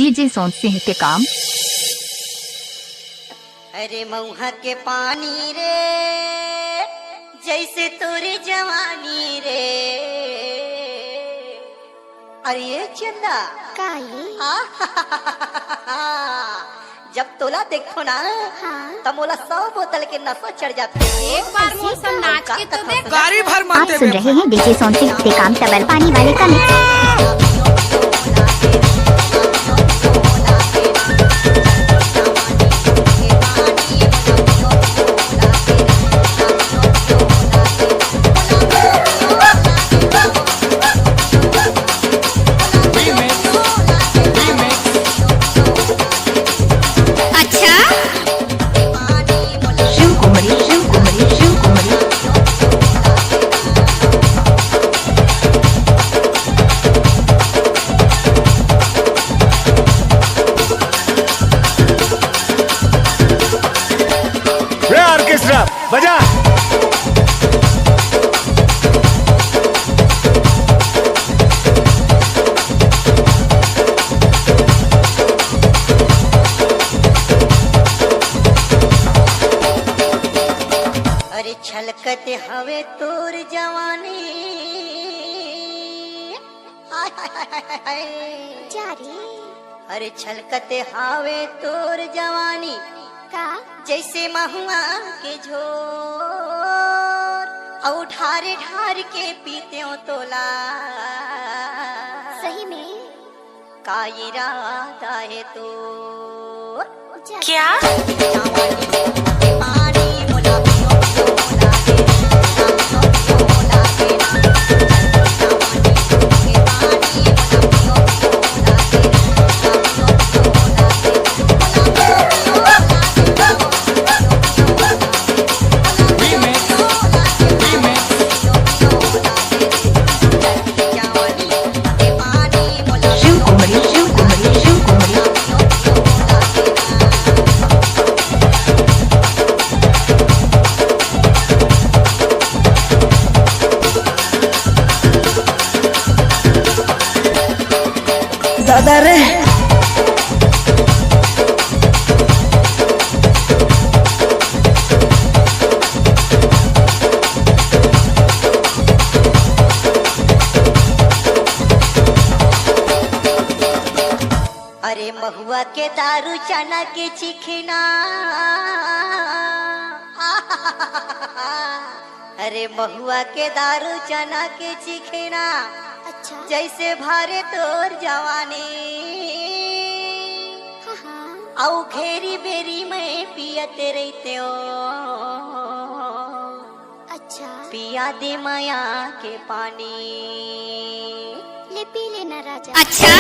DJ सोन सिंह के काम। अरे मऊहा के पानी रे जैसे तोरे जवानी रे। अरे ये चंदा जब तोला देखो ना तब मोला 100 बोतल के नशा चढ़ जाते। एक बार मौसम नाच के तो देख। गाड़ी भर आप सुन रहे हैं डीजे सोन सिंह के काम टबल पानी वाले का मिक्स। बजा। अरे छलकते हवे तोर जवानी अरे छलकते हवे तोर जवानी का जैसे महुआ के झोर और ढारे ढार के पीते हो तोला। सही में का इरादा है तो क्या दादा रे अरे महुआ के दारू चना के चिखना अरे महुआ के दारू चना के चिखना अच्छा जैसे भारे तोर जवानी औ घेरी बेरी में पियते रहते हो। अच्छा पिया दे माया के पानी ले पी लेना राजा। अच्छा